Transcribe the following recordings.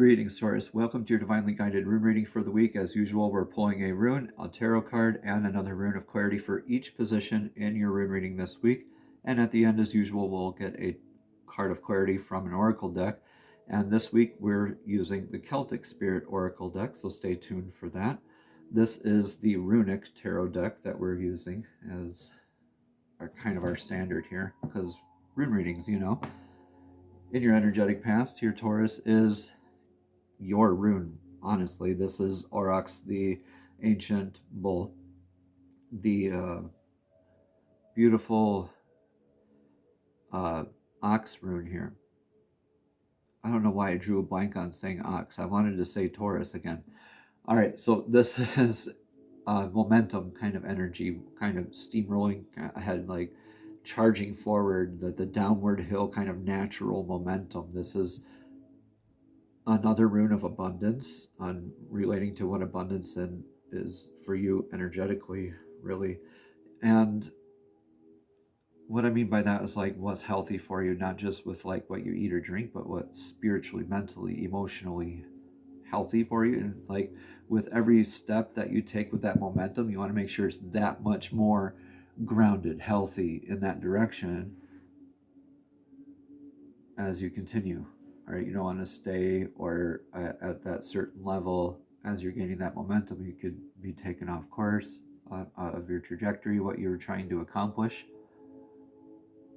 Greetings, Taurus. Welcome to your divinely guided rune reading for the week. As usual, we're pulling a rune, a tarot card, and another rune of clarity for each position in your rune reading this week. And at the end, as usual, we'll get a card of clarity from an oracle deck. And this week, we're using the Celtic Spirit Oracle deck, so stay tuned for that. This is the runic tarot deck that we're using as our standard here, because rune readings, in your energetic past, your Taurus is your rune. Honestly, this is Aurochs, the ancient bull, the beautiful ox rune here. I don't know why I drew a blank on saying ox. I wanted to say Taurus again. All right, so this is momentum kind of energy, kind of steamrolling ahead, like charging forward, the downward hill kind of natural momentum. This is another rune of abundance, on relating to what abundance is for you energetically, really. And what I mean by that is like what's healthy for you, not just with like what you eat or drink, but what's spiritually, mentally, emotionally healthy for you. And like with every step that you take with that momentum, you want to make sure it's that much more grounded, healthy in that direction as you continue. All right, you don't want to stay or at that certain level. As you're gaining that momentum, you could be taken off course of your trajectory, what you're trying to accomplish,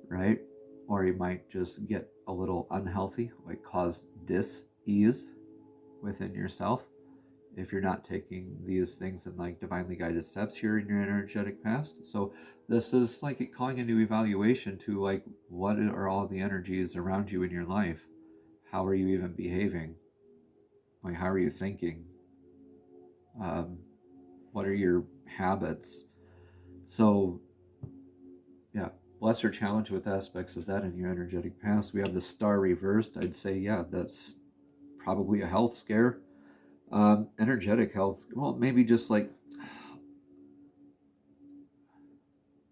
right? Or you might just get a little unhealthy, like cause dis-ease within yourself if you're not taking these things in like divinely guided steps here in your energetic past. So this is like calling into evaluation to like, what are all the energies around you in your life? How are you even behaving? Like, how are you thinking? What are your habits? So yeah, bless or challenge with aspects of that in your energetic past. We have the star reversed. I'd say, yeah, that's probably a health scare. Energetic health, well, maybe just like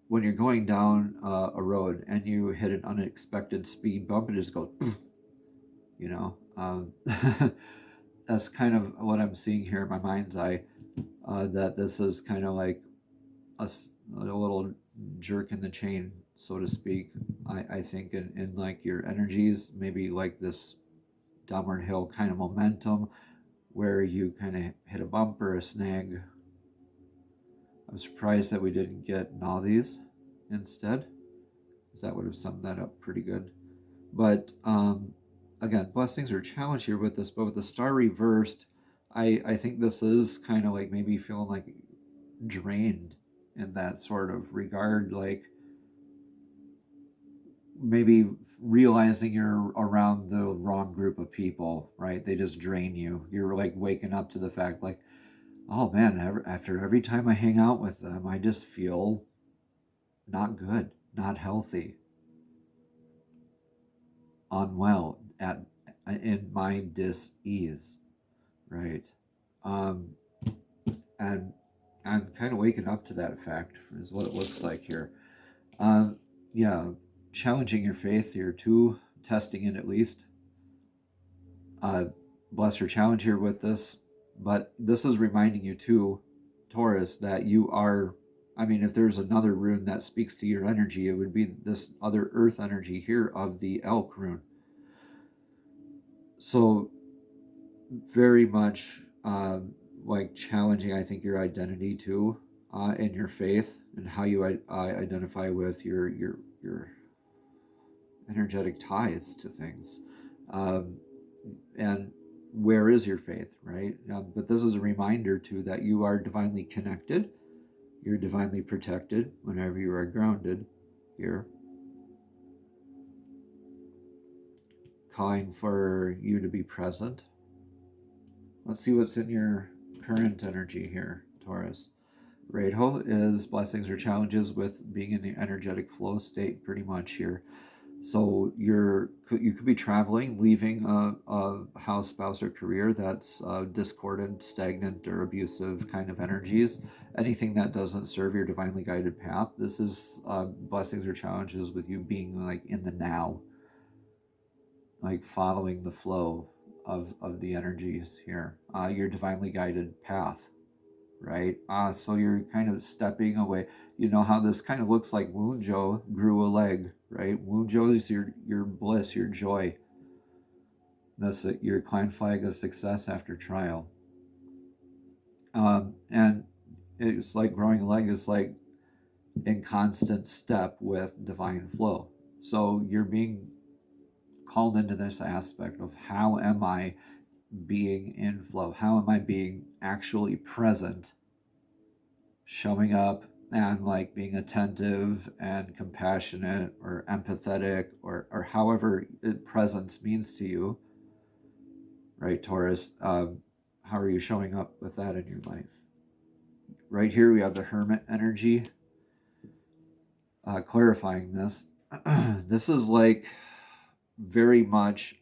when you're going down a road and you hit an unexpected speed bump, it just goes, that's kind of what I'm seeing here in my mind's eye, that this is kind of like a little jerk in the chain, so to speak. I think in like your energies, maybe like this downward hill kind of momentum where you kind of hit a bump or a snag. I'm surprised that we didn't get Naughties instead, because that would have summed that up pretty good. But again, blessings are challenged here with this, but with the star reversed, I think this is kind of like maybe feeling like drained in that sort of regard, like maybe realizing you're around the wrong group of people, right? They just drain you. You're like waking up to the fact like, oh man, after every time I hang out with them, I just feel not good, not healthy, unwell, in my dis-ease, right? And I'm kind of waking up to that fact, is what it looks like here. Yeah, challenging your faith here too, testing it at least. Bless your challenge here with this, but this is reminding you too, Taurus, that you are, I mean, if there's another rune that speaks to your energy, it would be this other earth energy here of the elk rune. So very much like challenging, I think, your identity too, and your faith, and how you identify with your energetic ties to things, and where is your faith, right? But this is a reminder too that you are divinely connected, you're divinely protected whenever you are grounded here, calling for you to be present. Let's see what's in your current energy here, Taurus. Radho is blessings or challenges with being in the energetic flow state pretty much here. So you could be traveling, leaving a house, spouse, or career that's discordant, stagnant, or abusive kind of energies. Anything that doesn't serve your divinely guided path. This is blessings or challenges with you being like in the now, like following the flow, of the energies here, your divinely guided path, right? So you're kind of stepping away. You know how this kind of looks like Wunjo grew a leg, right? Wunjo is your bliss, your joy. That's your clan flag of success after trial. And it's like growing a leg is like in constant step with divine flow. So you're being called into this aspect of how am I being in flow? How am I being actually present, showing up and like being attentive and compassionate or empathetic or however presence means to you, right, Taurus? How are you showing up with that in your life? Right here we have the Hermit energy, clarifying this. This is like very much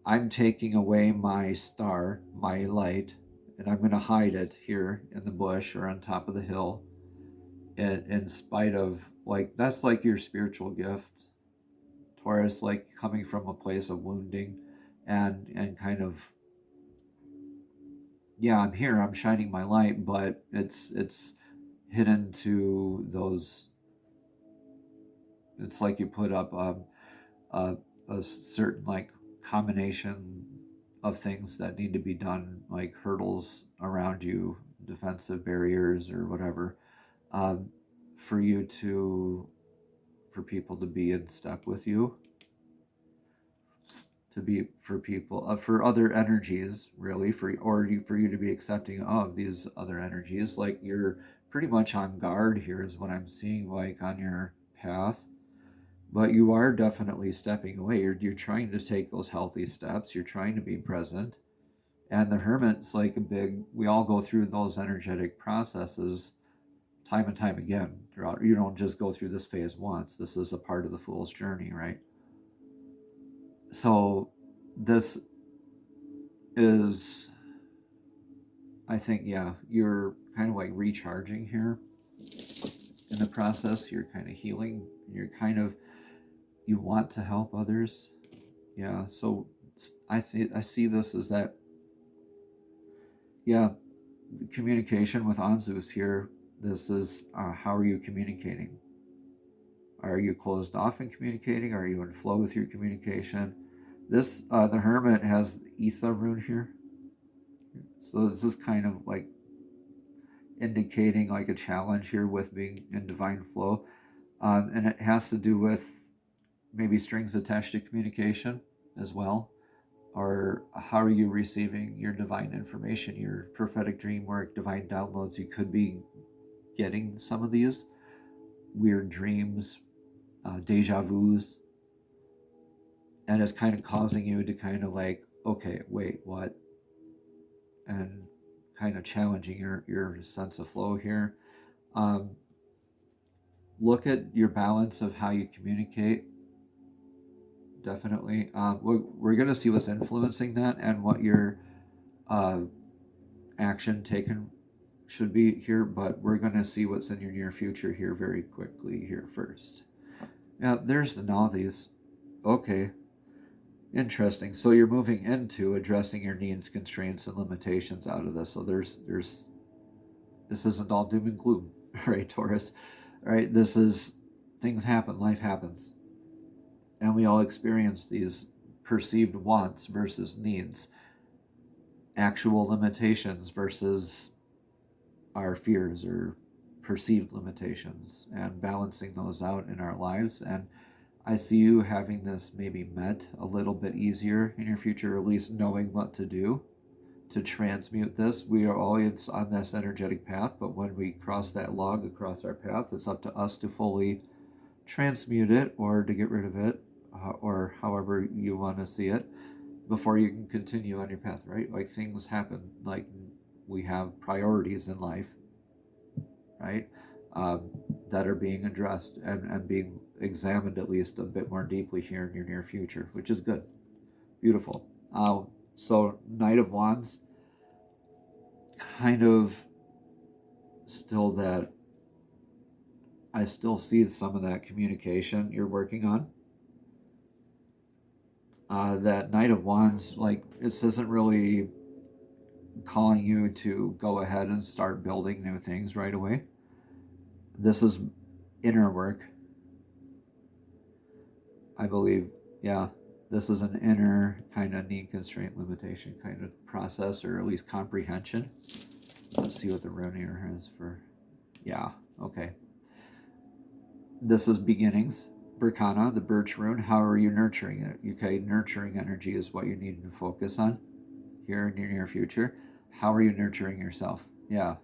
I'm taking away my star, my light, and I'm going to hide it here in the bush or on top of the hill in spite of, like, that's like your spiritual gift, Taurus, like coming from a place of wounding and kind of, yeah, I'm here, I'm shining my light, but it's hidden to those. It's like you put up a, a certain like combination of things that need to be done, like hurdles around you, defensive barriers or whatever, um, for you to, for people to be in step with you, to be for people, for other energies, really, for you to be accepting of these other energies. Like you're pretty much on guard here, is what I'm seeing, like on your path. But you are definitely stepping away. You're trying to take those healthy steps. You're trying to be present. And the Hermit's like a big, we all go through those energetic processes time and time again throughout. You don't just go through this phase once. This is a part of the Fool's journey, right? So this is, I think, yeah, you're kind of like recharging here in the process. You're kind of healing. You're kind of, you want to help others. Yeah. So I see this as that, yeah, communication with Anzus here. This is how are you communicating? Are you closed off in communicating? Are you in flow with your communication? This the Hermit has Isa rune here, so this is kind of like indicating like a challenge here with being in divine flow, and it has to do with maybe strings attached to communication as well, or how are you receiving your divine information, your prophetic dream work, divine downloads. You could be getting some of these weird dreams, deja vus, and it's kind of causing you to kind of like, okay, wait, what? And kind of challenging your sense of flow here. Um, Look at your balance of how you communicate. Definitely. We're going to see what's influencing that and what your uh, action taken should be here, but we're going to see what's in your near future here very quickly here first. Now, there's the Nathi's. Okay, interesting. So you're moving into addressing your needs, constraints, and limitations out of this. So there's this isn't all doom and gloom, right, Taurus? Right? This is, things happen, life happens, and we all experience these perceived wants versus needs, actual limitations versus our fears or perceived limitations, and balancing those out in our lives. And I see you having this maybe met a little bit easier in your future, or at least knowing what to do to transmute this. We are always on this energetic path, but when we cross that log across our path, it's up to us to fully transmute it or to get rid of it, or however you want to see it, before you can continue on your path, right? Like things happen, like we have priorities in life, right? That are being addressed and being examined at least a bit more deeply here in your near future, which is good. Beautiful. So Knight of Wands, kind of still that, I still see some of that communication you're working on. That Knight of Wands, like, this isn't really calling you to go ahead and start building new things right away. This is inner work, I believe. Yeah, this is an inner kind of need, constraint, limitation kind of process, or at least comprehension. Let's see what the rune here has for. Yeah, okay. This is beginnings. Berkana, the birch rune. How are you nurturing it? Okay, nurturing energy is what you need to focus on here in your near future. How are you nurturing yourself? Yeah,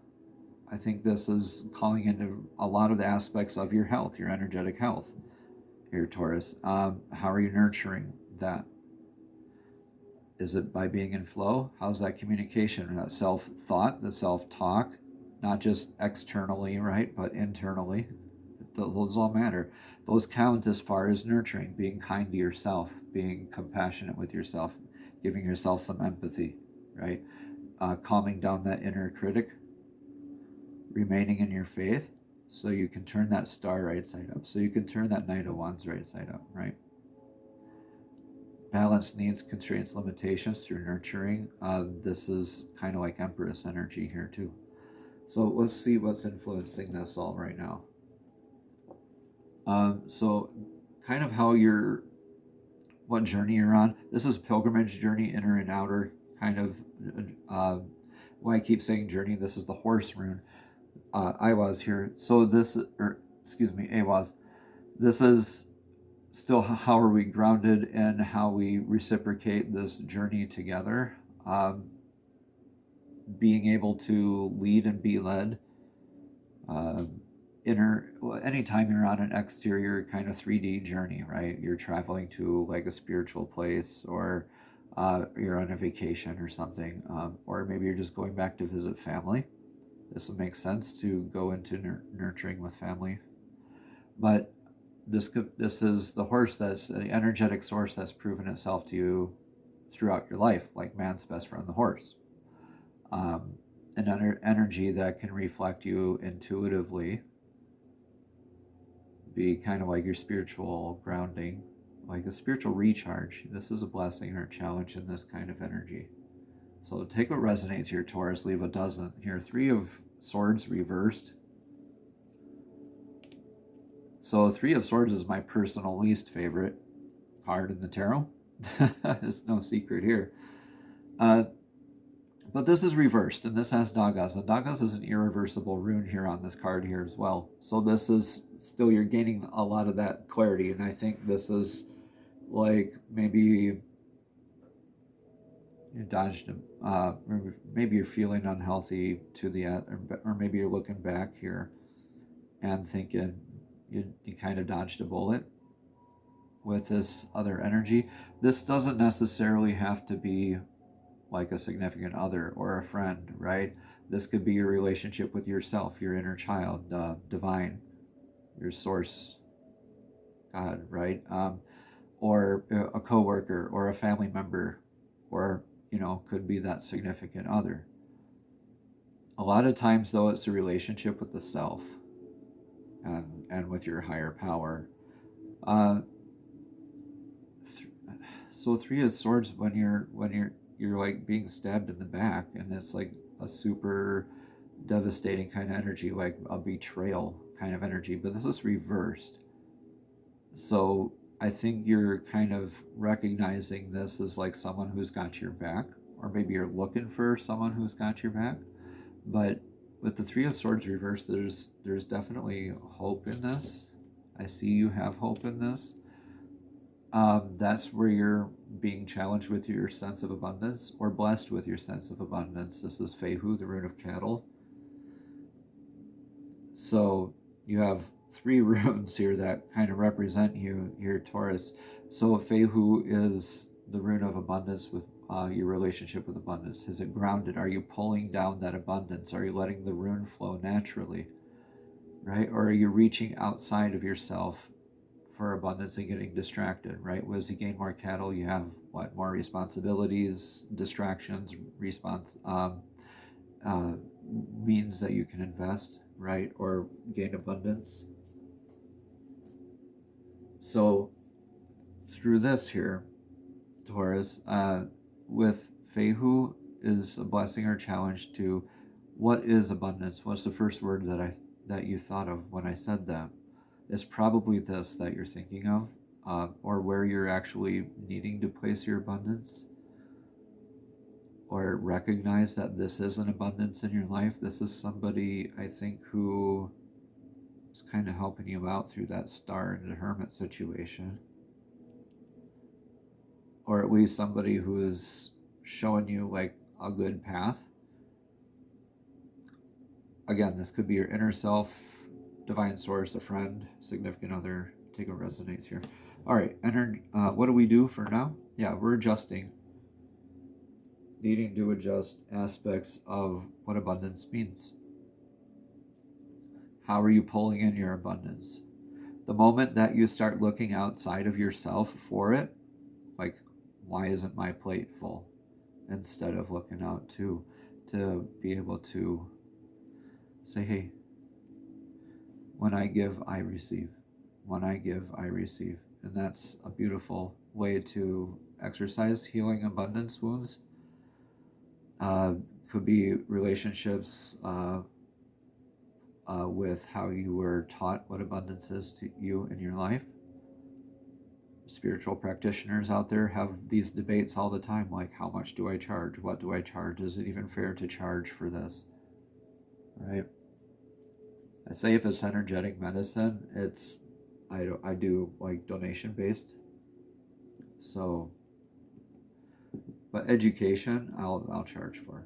I think this is calling into a lot of the aspects of your health, your energetic health here, Taurus. How are you nurturing that? Is it by being in flow? How's that communication, that self-thought, the self-talk, not just externally, right, but internally? Those all matter. Those count as far as nurturing, being kind to yourself, being compassionate with yourself, giving yourself some empathy, right? Calming down that inner critic, remaining in your faith, so you can turn that star right side up, so you can turn that Knight of Wands right side up, right? Balance needs, constraints, limitations through nurturing. This is kind of like Empress energy here too. So let's see what's influencing this all right now. So kind of how you're, what journey you're on. This is pilgrimage journey, inner and outer kind of. Why I keep saying journey, this is the horse rune. Iwas here. So this, or excuse me, Awas. This is still how are we grounded and how we reciprocate this journey together. Being able to lead and be led. Anytime you're on an exterior kind of 3D journey, right? You're traveling to like a spiritual place, or you're on a vacation or something, or maybe you're just going back to visit family. This would make sense to go into nurturing with family. But this is the horse, that's the energetic source that's proven itself to you throughout your life, like man's best friend, the horse. An energy that can reflect you intuitively, be kind of like your spiritual grounding, like a spiritual recharge. This is a blessing or a challenge in this kind of energy. So take what resonates here, Taurus, leave what doesn't. Here, 3 of Swords reversed. So 3 of Swords is my personal least favorite card in the tarot. There's no secret here. But this is reversed, and this has Dagas. And Dagas is an irreversible rune here on this card here as well. So this is still, you're gaining a lot of that clarity. And I think this is like maybe you dodged, maybe you're feeling unhealthy to the, or maybe you're looking back here and thinking you kind of dodged a bullet with this other energy. This doesn't necessarily have to be like a significant other or a friend, right? This could be your relationship with yourself, your inner child, divine, your source, God, right? Or a coworker or a family member, or could be that significant other. A lot of times, though, it's a relationship with the self and with your higher power. So 3 of Swords, when you're like being stabbed in the back, and it's like a super devastating kind of energy, like a betrayal kind of energy, but this is reversed. So I think you're kind of recognizing this as like someone who's got your back, or maybe you're looking for someone who's got your back. But with the 3 of Swords reversed, there's definitely hope in this. I see you have hope in this. That's where you're being challenged with your sense of abundance, or blessed with your sense of abundance. This is Fehu, the rune of cattle. So you have 3 runes here that kind of represent you here, Taurus. So Fehu is the rune of abundance, with your relationship with abundance. Is it grounded? Are you pulling down that abundance? Are you letting the rune flow naturally, right? Or are you reaching outside of yourself for abundance and getting distracted, right? As you gain more cattle, you have more responsibilities, distractions, means that you can invest, right? Or gain abundance. So through this here, Taurus, with Fehu is a blessing or challenge to what is abundance? What's the first word that you thought of when I said that? It's probably this that you're thinking of, or where you're actually needing to place your abundance, or recognize that this is an abundance in your life. This is somebody, I think, who is kind of helping you out through that star and the hermit situation, or at least somebody who is showing you like a good path. Again, this could be your inner self, divine source, a friend, significant other. Take what resonates here. All right, what do we do for now? Yeah, we're adjusting, needing to adjust aspects of what abundance means. How are you pulling in your abundance? The moment that you start looking outside of yourself for it, like, why isn't my plate full? Instead of looking out to be able to say, hey, when I give, I receive. When I give, I receive. And that's a beautiful way to exercise healing abundance wounds. Could be relationships with how you were taught what abundance is to you in your life. Spiritual practitioners out there have these debates all the time, like, how much do I charge? What do I charge? Is it even fair to charge for this? Right? I say if it's energetic medicine, I do like donation based. So, but education, I'll charge for.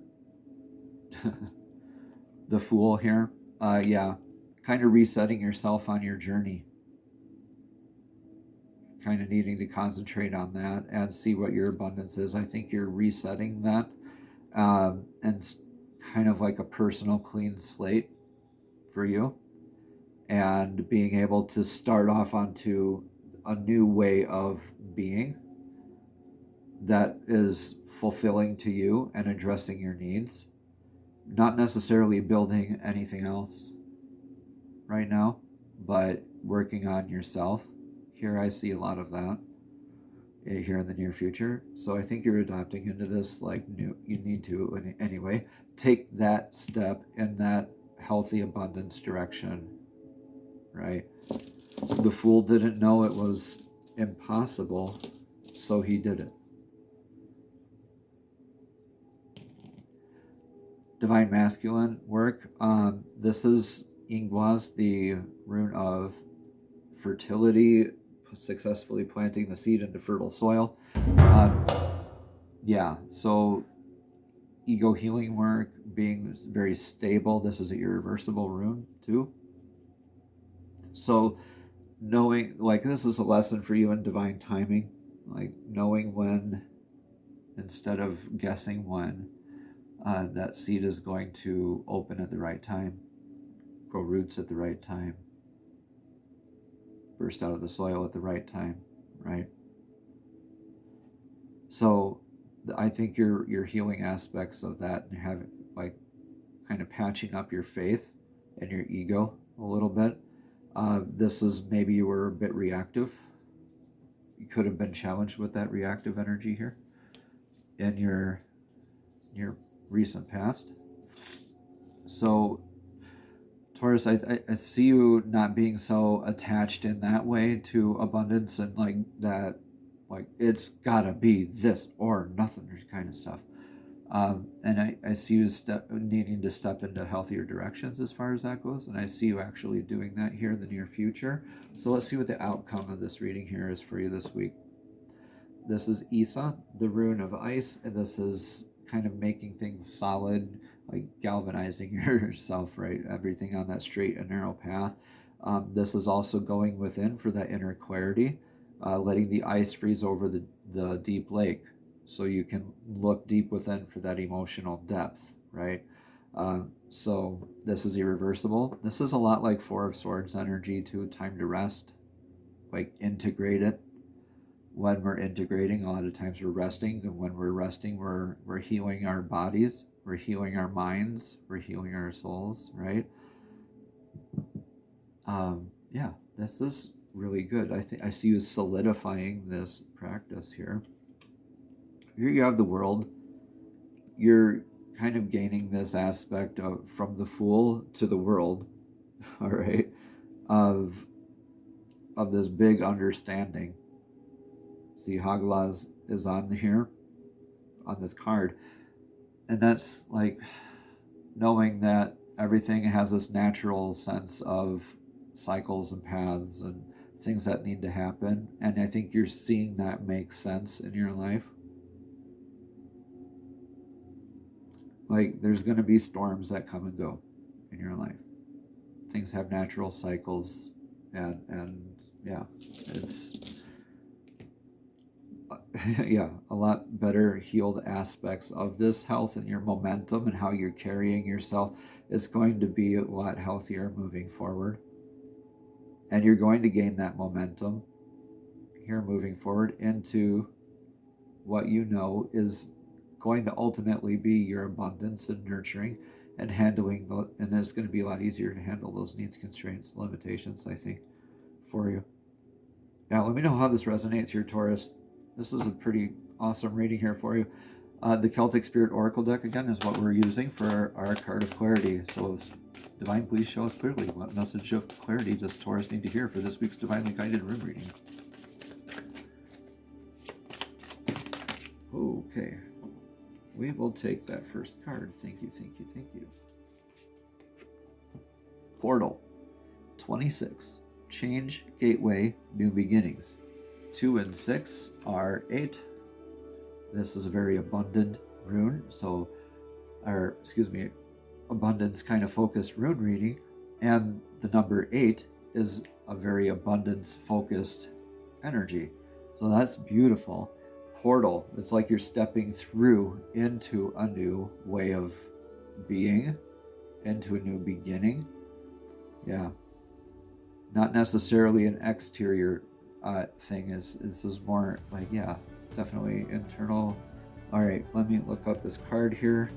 The Fool here, yeah, kind of resetting yourself on your journey. Kind of needing to concentrate on that and see what your abundance is. I think you're resetting that, and kind of like a personal clean slate for you, and being able to start off onto a new way of being that is fulfilling to you and addressing your needs, not necessarily building anything else right now, but working on yourself. Here I see a lot of that here in the near future. So I think you're adopting into this like new, you need to anyway, take that step in that healthy abundance direction, right? The Fool didn't know it was impossible, so he did it. Divine Masculine work. This is Ingwas, the rune of fertility, successfully planting the seed into fertile soil. Yeah, so ego healing work, being very stable. This is an irreversible rune too. So knowing, like, this is a lesson for you in divine timing, like knowing when instead of guessing when that seed is going to open at the right time, grow roots at the right time, burst out of the soil at the right time, right? So I think you're healing aspects of that and have like kind of patching up your faith and your ego a little bit. This is maybe you were a bit reactive. You could have been challenged with that reactive energy here in your recent past. So Taurus, I see you not being so attached in that way to abundance and like that, like it's gotta be this or nothing kind of stuff. And I see you needing to step into healthier directions as far as that goes, and I see you actually doing that here in the near future. So let's see what the outcome of this reading here is for you this week. This is Isa, the rune of ice, and this is kind of making things solid, like galvanizing yourself, right? Everything on that straight and narrow path. This is also going within for that inner clarity, letting the ice freeze over the deep lake, so you can look deep within for that emotional depth, right? So this is irreversible. This is a lot like Four of Swords energy too, time to rest, like integrate it. When we're integrating, a lot of times we're resting, and when we're resting, we're healing our bodies, we're healing our minds, we're healing our souls, right? Yeah, this is really good. I see you solidifying this practice here. Here you have the world. You're kind of gaining this aspect of from the Fool to the world, all right, of this big understanding. See, Hagalaz is on here on this card, and that's like knowing that everything has this natural sense of cycles and paths and things that need to happen, and I think you're seeing that make sense in your life. Like, there's going to be storms that come and go in your life. Things have natural cycles, and yeah, it's yeah, a lot better healed aspects of this health, and your momentum and how you're carrying yourself is going to be a lot healthier moving forward. And you're going to gain that momentum here moving forward into what you know is going to ultimately be your abundance and nurturing and handling, and it's going to be a lot easier to handle those needs, constraints, limitations, I think, for you. Now, let me know how this resonates here, Taurus. This is a pretty awesome reading here for you. The Celtic Spirit Oracle deck, again, is what we're using for our card of clarity. So, Divine, please show us clearly what message of clarity does Taurus need to hear for this week's Divinely Guided Rune reading. Okay. We will take that first card. Thank you, thank you, thank you. Portal 26. Change, gateway, new beginnings. 2 and 6 are 8. This is a very abundant rune, so, or excuse me, abundance kind of focused rune reading, and the number 8 is a very abundance focused energy. So that's beautiful. Portal, it's like you're stepping through into a new way of being, into a new beginning. Yeah, not necessarily an exterior thing. This is more like, yeah, definitely internal. All right, let me look up this card here.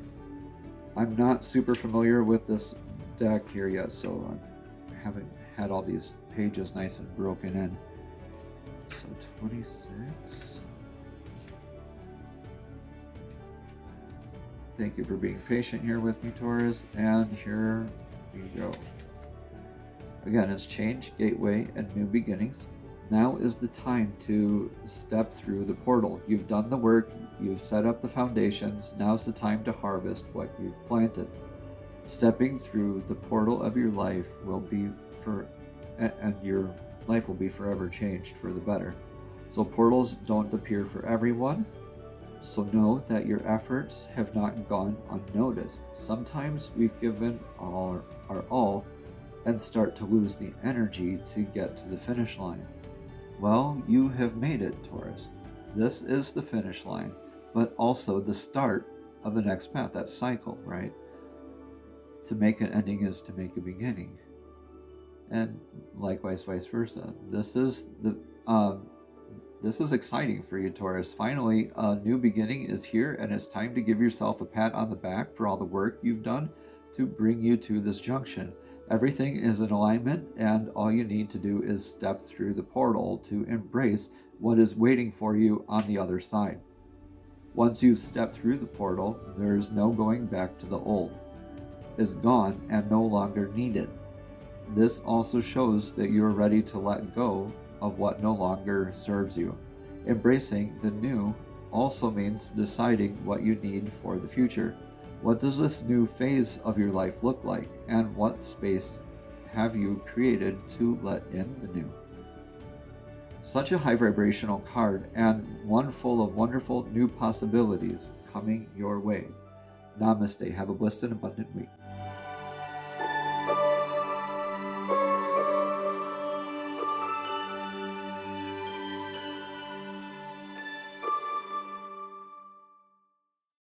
I'm not super familiar with this deck here yet, so I haven't had all these pages nice and broken in. So 26. Thank you for being patient here with me, Taurus, and here we go. Again, it's change, gateway, and new beginnings. Now is the time to step through the portal. You've done the work, you've set up the foundations, now's the time to harvest what you've planted. Stepping through the portal of your life will be and your life will be forever changed for the better. So portals don't appear for everyone. So know that your efforts have not gone unnoticed. Sometimes we've given our all and start to lose the energy to get to the finish line. Well, you have made it, Taurus. This is the finish line, but also the start of the next path, that cycle, right? To make an ending is to make a beginning. And likewise, vice versa. This is exciting for you, Taurus. Finally, a new beginning is here, and it's time to give yourself a pat on the back for all the work you've done to bring you to this junction. Everything is in alignment, and all you need to do is step through the portal to embrace what is waiting for you on the other side. Once you've stepped through the portal, there is no going back to the old. It's gone and no longer needed. This also shows that you are ready to let go of what no longer serves you. Embracing the new also means deciding what you need for the future. What does this new phase of your life look like, and what space have you created to let in the new? Such a high vibrational card, and one full of wonderful new possibilities coming your way. Namaste. Have a blessed and abundant week.